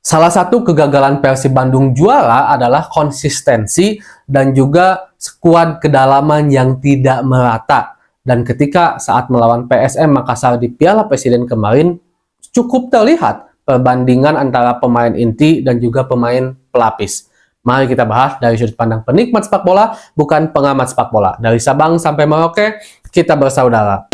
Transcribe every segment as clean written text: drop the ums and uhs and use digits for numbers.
Salah satu kegagalan Persib Bandung juara adalah konsistensi dan juga skuad kedalaman yang tidak merata. Dan ketika saat melawan PSM Makassar di Piala Presiden kemarin, cukup terlihat perbandingan antara pemain inti dan juga pemain pelapis. Mari kita bahas dari sudut pandang penikmat sepak bola, bukan pengamat sepak bola. Dari Sabang sampai Merauke, kita bersaudara.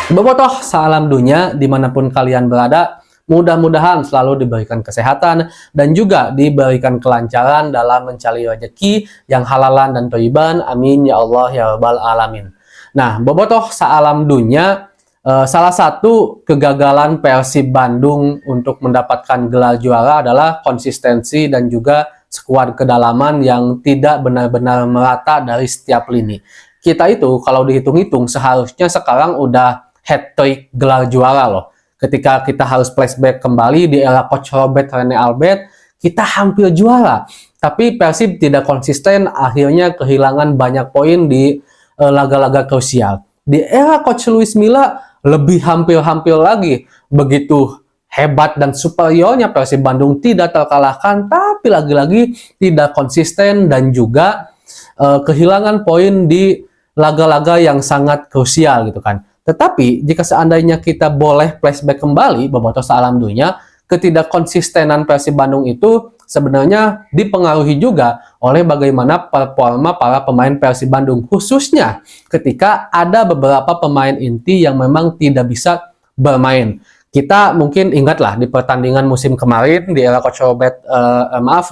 Bobotoh, salam dunia dimanapun kalian berada. Mudah-mudahan selalu diberikan kesehatan dan juga diberikan kelancaran dalam mencari rezeki yang halalan dan thayyiban. Amin ya Allah ya rabbal alamin. Nah, bobotoh salam dunia, salah satu kegagalan Persib Bandung untuk mendapatkan gelar juara adalah konsistensi dan juga skuad kedalaman yang tidak benar-benar merata dari setiap lini. Kita itu kalau dihitung-hitung seharusnya sekarang udah hat-trick gelar juara loh. Ketika kita harus flashback kembali di era Coach Robert Rene Albert, kita hampir juara. Tapi Persib tidak konsisten, akhirnya kehilangan banyak poin di laga-laga krusial. Di era Coach Luis Milla, lebih hampir-hampir lagi. Begitu hebat dan superiornya Persib Bandung tidak terkalahkan, tapi lagi-lagi tidak konsisten dan juga kehilangan poin di laga-laga yang sangat krusial gitu kan. Tetapi jika seandainya kita boleh flashback kembali bobotoh salam dunia, ketidakkonsistenan Persib Bandung itu sebenarnya dipengaruhi juga oleh bagaimana performa para pemain Persib Bandung, khususnya ketika ada beberapa pemain inti yang memang tidak bisa bermain. Kita mungkin ingatlah di pertandingan musim kemarin di era Coach Robert,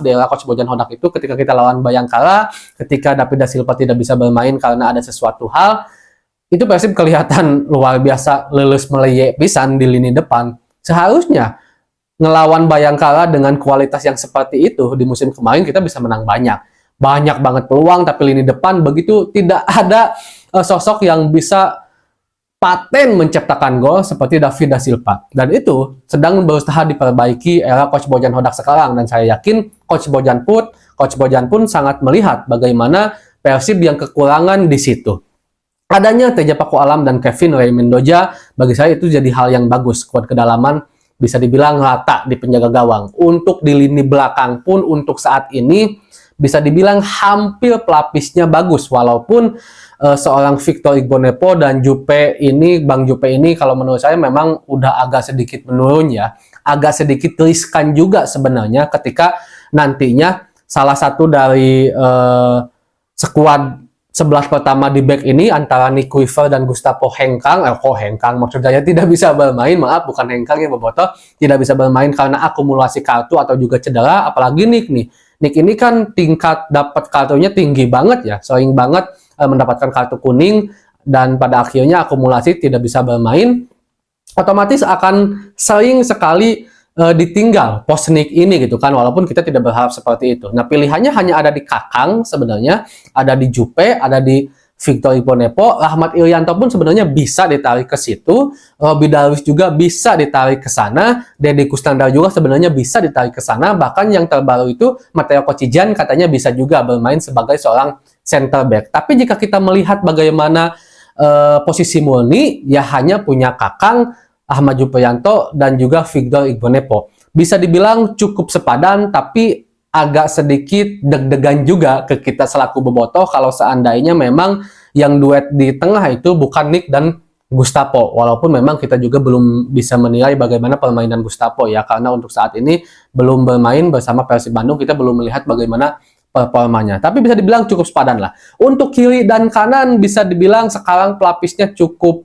di era Coach Bojan Hodak itu ketika kita lawan Bayangkara, ketika David da Silva tidak bisa bermain karena ada sesuatu hal, itu Persib kelihatan luar biasa lulus meleye pisan di lini depan. Seharusnya ngelawan Bayangkara dengan kualitas yang seperti itu di musim kemarin kita bisa menang banyak. Banyak banget peluang, tapi lini depan begitu tidak ada sosok yang bisa paten menciptakan gol seperti David da Silva. Dan itu sedang berusaha diperbaiki era Coach Bojan Hodak sekarang. Dan saya yakin Coach Bojan pun sangat melihat bagaimana Persib yang kekurangan di situ. Adanya Teja Paku Alam dan Kevin Ray Mendoza, bagi saya itu jadi hal yang bagus. Skuad kedalaman bisa dibilang rata di penjaga gawang. Untuk di lini belakang pun untuk saat ini bisa dibilang hampir pelapisnya bagus. Walaupun seorang Victor Igbonepo dan Bang Jupe ini kalau menurut saya memang udah agak sedikit menurun ya. Agak sedikit riskan juga sebenarnya ketika nantinya salah satu dari skuad 11 pertama di back ini antara Nick Weaver dan Gustavo Hengkang, maksud saya tidak bisa bermain, maaf bukan Hengkang ya bobotoh, tidak bisa bermain karena akumulasi kartu atau juga cedera, apalagi Nick nih. Nick ini kan tingkat dapat kartunya tinggi banget ya, sering banget mendapatkan kartu kuning dan pada akhirnya akumulasi tidak bisa bermain, otomatis akan sering sekali ditinggal pos Nick ini gitu kan, walaupun kita tidak berharap seperti itu. Nah, pilihannya hanya ada di Kakang sebenarnya, ada di Jupe, ada di Victor Igbonepo, Rahmat Irianto pun sebenarnya bisa ditarik ke situ, Robby Darwish juga bisa ditarik ke sana, Deddy Kusnandar juga sebenarnya bisa ditarik ke sana, bahkan yang terbaru itu Matteo Kocijan katanya bisa juga bermain sebagai seorang center back. Tapi jika kita melihat bagaimana posisi murni, ya hanya punya Kakang, Ahmad Juprianto dan juga Victor Igbonepo. Bisa dibilang cukup sepadan, tapi agak sedikit deg-degan juga ke kita selaku bobotoh kalau seandainya memang yang duet di tengah itu bukan Nick dan Gustavo. Walaupun memang kita juga belum bisa menilai bagaimana permainan Gustavo ya, karena untuk saat ini belum bermain bersama Persib Bandung, kita belum melihat bagaimana performanya. Tapi bisa dibilang cukup sepadan lah. Untuk kiri dan kanan bisa dibilang sekarang pelapisnya cukup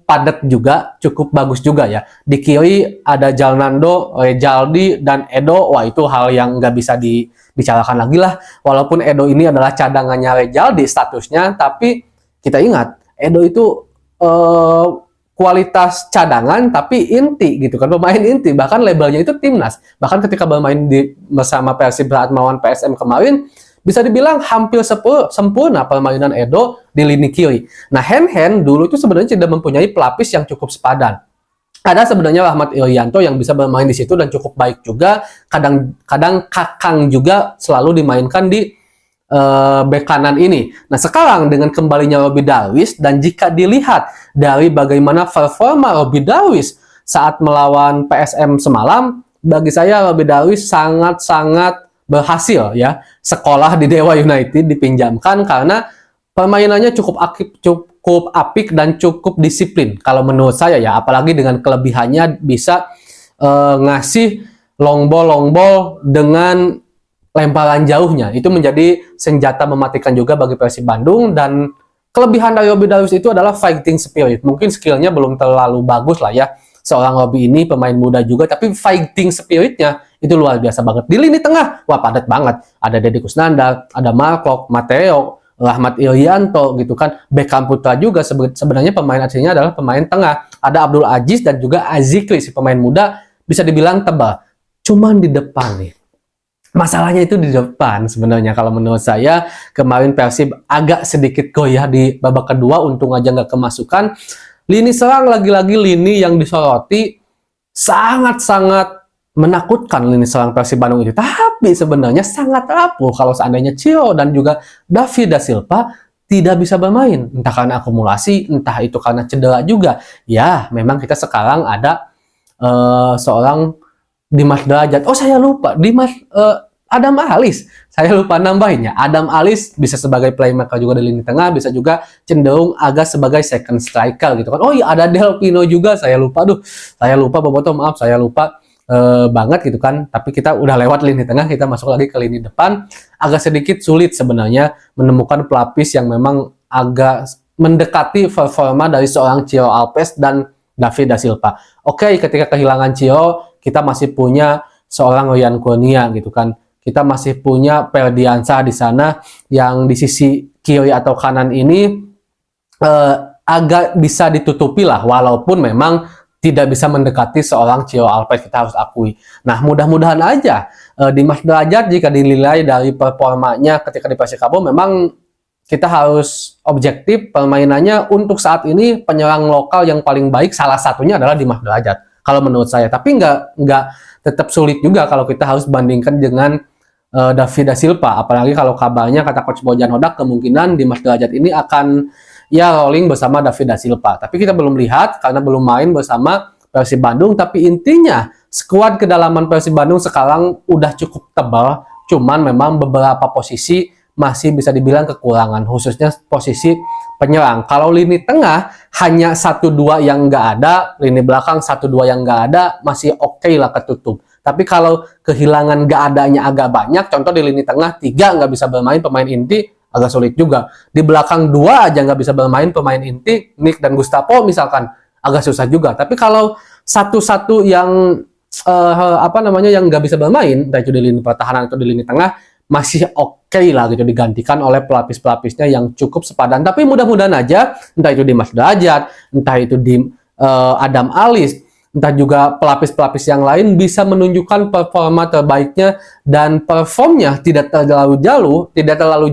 padat juga, cukup bagus juga ya. Di kiri ada Jalnando, Rejaldi, dan Edo. Wah, itu hal yang nggak bisa dibicarakan lagi lah. Walaupun Edo ini adalah cadangannya Rejaldi statusnya, tapi kita ingat, Edo itu kualitas cadangan tapi inti gitu kan, pemain inti. Bahkan labelnya itu timnas. Bahkan ketika bermain bersama Persib saat melawan PSM kemarin, bisa dibilang hampir sempurna permainan Edo di lini kiri. Nah, Hen dulu itu sebenarnya tidak mempunyai pelapis yang cukup sepadan. Ada sebenarnya Rahmat Irianto yang bisa bermain di situ dan cukup baik juga. Kadang Kakang juga selalu dimainkan di bek kanan ini. Nah, sekarang dengan kembalinya Robby Darwish, dan jika dilihat dari bagaimana performa Robby Darwish saat melawan PSM semalam, bagi saya Robby Darwish sangat-sangat berhasil ya sekolah di Dewa United dipinjamkan karena permainannya cukup apik dan cukup disiplin kalau menurut saya ya, apalagi dengan kelebihannya bisa ngasih long ball dengan lemparan jauhnya, itu menjadi senjata mematikan juga bagi Persib Bandung. Dan kelebihan dari Robby Darwish itu adalah fighting spirit. Mungkin skillnya belum terlalu bagus lah ya, seorang Robby ini pemain muda juga, tapi fighting spiritnya itu luar biasa banget. Di lini tengah, wah padat banget. Ada Deddy Kusnandar, ada Markok, Mateo, Rahmat Irianto gitu kan. Beckham Putra juga sebenarnya pemain aslinya adalah pemain tengah. Ada Abdul Aziz dan juga Azikri, si pemain muda bisa dibilang tebal. Cuman di depan nih, masalahnya itu di depan sebenarnya. Kalau menurut saya kemarin Persib agak sedikit goyah di babak kedua, untung aja nggak kemasukan. Lini serang lagi-lagi lini yang disoroti, sangat-sangat menakutkan lini serang Persib Bandung itu. Tapi sebenarnya sangat rapuh kalau seandainya Cio dan juga David da Silva tidak bisa bermain. Entah karena akumulasi, entah itu karena cedera juga. Ya, memang kita sekarang ada seorang Dimas Derajat. Oh, saya lupa. Adam Alis. Saya lupa nambahinnya. Adam Alis bisa sebagai playmaker juga di lini tengah, bisa juga cenderung agak sebagai second striker gitu kan. Oh iya, ada Del Pino juga. Saya lupa. Saya lupa Boboto, maaf, saya lupa banget gitu kan. Tapi kita udah lewat lini tengah, kita masuk lagi ke lini depan. Agak sedikit sulit sebenarnya menemukan pelapis yang memang agak mendekati performa dari seorang Cio Alves dan David da Silva. Oke, ketika kehilangan Cio, kita masih punya seorang Ryan Kurnia gitu kan. Kita masih punya Ferdiansyah di sana yang di sisi kiri atau kanan ini agak bisa ditutupi lah, walaupun memang tidak bisa mendekati seorang Cio Alves, kita harus akui. Nah, mudah-mudahan aja Dimas Derajat jika dinilai dari performanya ketika di Persikabo, memang kita harus objektif, permainannya untuk saat ini penyerang lokal yang paling baik salah satunya adalah Dimas Derajat kalau menurut saya. Tapi nggak tetap sulit juga kalau kita harus bandingkan dengan David da Silva, apalagi kalau kabarnya kata Coach Bojan Hodak kemungkinan Dimas Derajat ini akan ya rolling bersama David da Silva. Tapi kita belum lihat karena belum main bersama Persib Bandung. Tapi intinya skuad kedalaman Persib Bandung sekarang udah cukup tebal, cuman memang beberapa posisi masih bisa dibilang kekurangan, khususnya posisi penyerang. Kalau lini tengah hanya 1-2 yang nggak ada, lini belakang 1-2 yang nggak ada, masih oke lah ketutup. Tapi kalau kehilangan nggak adanya agak banyak, contoh di lini tengah 3 nggak bisa bermain pemain inti, agak sulit juga. Di belakang 2 aja nggak bisa bermain pemain inti, Nick dan Gustavo misalkan, agak susah juga. Tapi kalau satu-satu yang yang nggak bisa bermain, entah itu di lini pertahanan atau di lini tengah, masih oke lah gitu digantikan oleh pelapis-pelapisnya yang cukup sepadan. Tapi mudah-mudahan aja entah itu Dimas Derajat, entah itu di Adam Alis, entah juga pelapis-pelapis yang lain bisa menunjukkan performa terbaiknya dan performnya tidak terlalu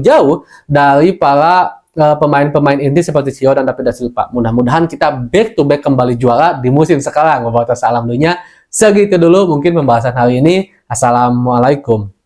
jauh dari para pemain-pemain inti seperti Cio dan David da Silva. Mudah-mudahan kita back to back kembali juara di musim sekarang. Wabarakatuh, salam dunia. Segitu dulu mungkin pembahasan hari ini. Assalamualaikum.